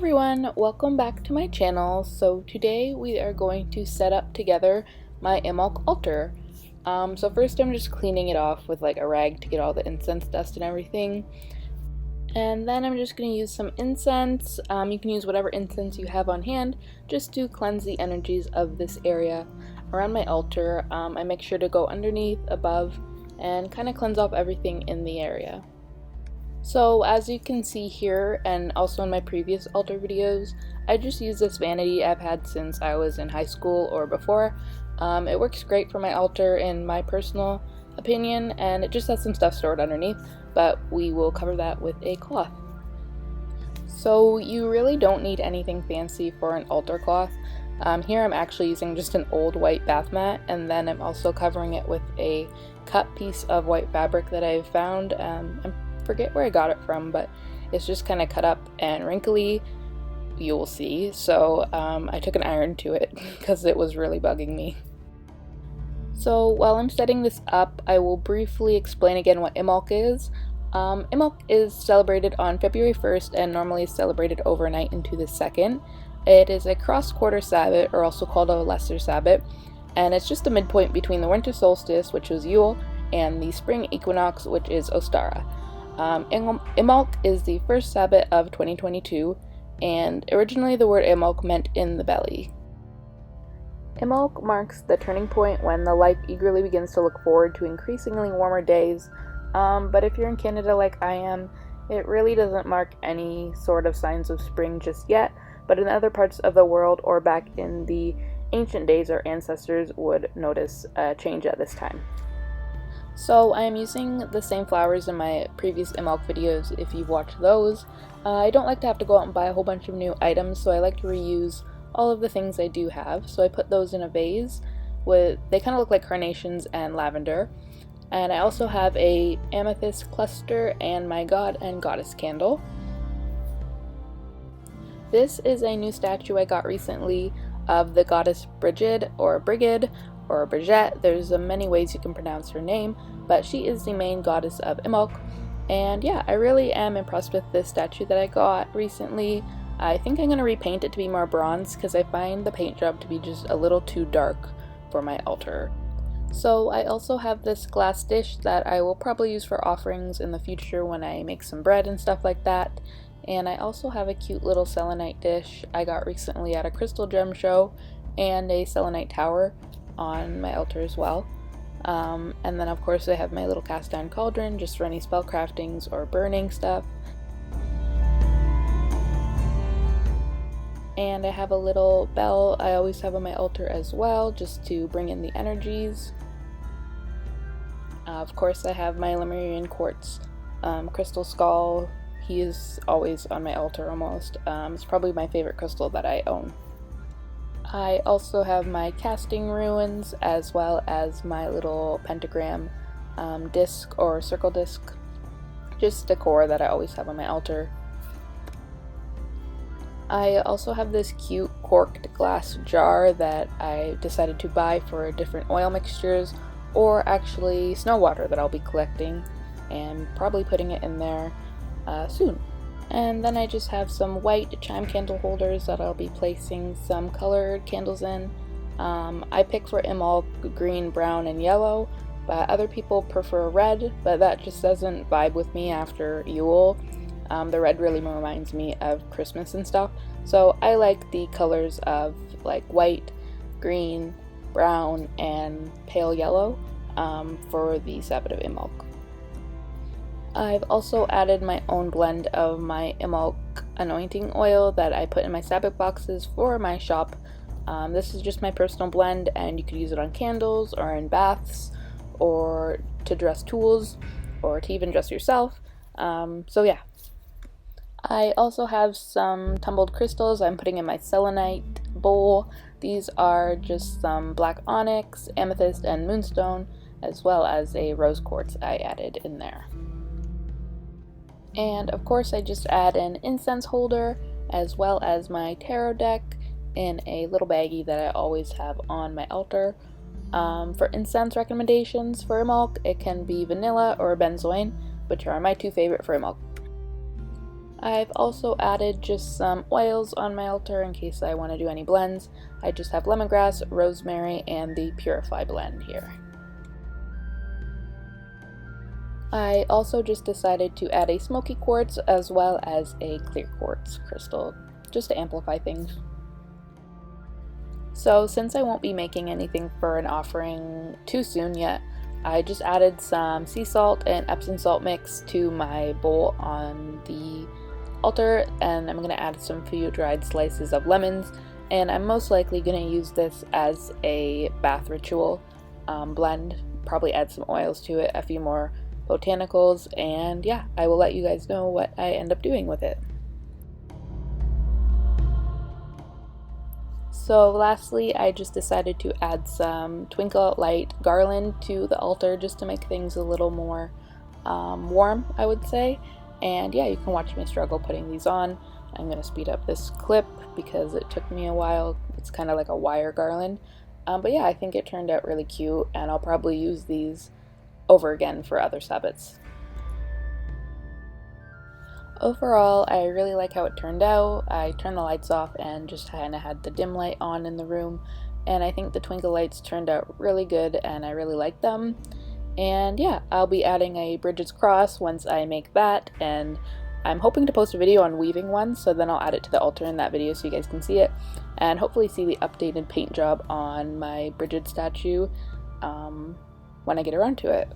everyone, welcome back to my channel. So today we are going to set up together my Imbolc altar. So first I'm just cleaning it off with like a rag to get all the incense dust and everything. And then I'm just going to use some incense. You can use whatever incense you have on hand just to cleanse the energies of this area around my altar. I make sure to go underneath, above, and kind of cleanse off everything in the area. So as you can see here, and also in my previous altar videos, I just use this vanity I've had since I was in high school or before. It works great for my altar in my personal opinion, and it just has some stuff stored underneath, but we will cover that with a cloth. So you really don't need anything fancy for an altar cloth. Here I'm actually using just an old white bath mat, and then I'm also covering it with a cut piece of white fabric that I've found. I forget where I got it from, but it's just kind of cut up and wrinkly, you will see. So I took an iron to it because it was really bugging me. So while I'm setting this up, I will briefly explain again what Imbolc is. Imbolc is celebrated on February 1st and normally is celebrated overnight into the 2nd. It is a cross-quarter Sabbath, or also called a lesser Sabbath, and it's just the midpoint between the winter solstice, which was Yule, and the spring equinox, which is Ostara. Imbolc is the first Sabbath of 2022, and originally the word Imbolc meant in the belly. Imbolc marks the turning point when the life eagerly begins to look forward to increasingly warmer days, but if you're in Canada like I am, it really doesn't mark any sort of signs of spring just yet, but in other parts of the world or back in the ancient days, our ancestors would notice a change at this time. So I am using the same flowers in my previous Imbolc videos if you've watched those. I don't like to have to go out and buy a whole bunch of new items, so I like to reuse all of the things I do have. So I put those in a vase they kind of look like carnations and lavender. And I also have a amethyst cluster and my god and goddess candle. This is a new statue I got recently of the goddess Brigid or Brigid, or Brigitte. There's many ways you can pronounce her name, but she is the main goddess of Imbolc. And yeah, I really am impressed with this statue that I got recently. I think I'm going to repaint it to be more bronze because I find the paint job to be just a little too dark for my altar. So I also have this glass dish that I will probably use for offerings in the future when I make some bread and stuff like that. And I also have a cute little selenite dish I got recently at a crystal gem show, and a selenite tower on my altar as well. And then of course I have my little cast iron cauldron just for any spell craftings or burning stuff. And I have a little bell I always have on my altar as well, just to bring in the energies. Of course I have my Lemurian quartz crystal skull. He is always on my altar almost. It's probably my favorite crystal that I own. I also have my casting ruins, as well as my little pentagram disc or circle disc, just decor that I always have on my altar. I also have this cute corked glass jar that I decided to buy for different oil mixtures, or actually snow water that I'll be collecting and probably putting it in there soon. And then I just have some white chime candle holders that I'll be placing some colored candles in. I pick for Imbolc green, brown, and yellow, but other people prefer red, but that just doesn't vibe with me after Yule. The red really reminds me of Christmas and stuff, so I like the colors of like white, green, brown, and pale yellow for the Sabbath of Imbolc. I've also added my own blend of my Imbolc anointing oil that I put in my Sabbath boxes for my shop. This is just my personal blend, and you could use it on candles or in baths or to dress tools or to even dress yourself. So yeah. I also have some tumbled crystals I'm putting in my selenite bowl. These are just some black onyx, amethyst, and moonstone, as well as a rose quartz I added in there. And of course I just add an incense holder as well as my tarot deck in a little baggie that I always have on my altar. For incense recommendations for Imbolc, it can be vanilla or benzoin, which are my two favorite for Imbolc. I've also added just some oils on my altar in case I want to do any blends. I just have lemongrass, rosemary, and the Purify blend here. I also just decided to add a smoky quartz as well as a clear quartz crystal, just to amplify things. So since I won't be making anything for an offering too soon yet, I just added some sea salt and Epsom salt mix to my bowl on the altar, and I'm going to add some few dried slices of lemons, and I'm most likely going to use this as a bath ritual blend, probably add some oils to it, a few more botanicals, and yeah, I will let you guys know what I end up doing with it. So lastly, I just decided to add some Twinkle light Garland to the altar just to make things a little more warm, I would say. And yeah, you can watch me struggle putting these on. I'm going to speed up this clip because it took me a while. It's kind of like a wire garland. But yeah, I think it turned out really cute, and I'll probably use these over again for other Sabbats. Overall, I really like how it turned out. I turned the lights off and just kind of had the dim light on in the room, and I think the twinkle lights turned out really good and I really like them. And yeah, I'll be adding a Bridget's cross once I make that, and I'm hoping to post a video on weaving one, so then I'll add it to the altar in that video so you guys can see it, and hopefully see the updated paint job on my Bridget statue when I get around to it.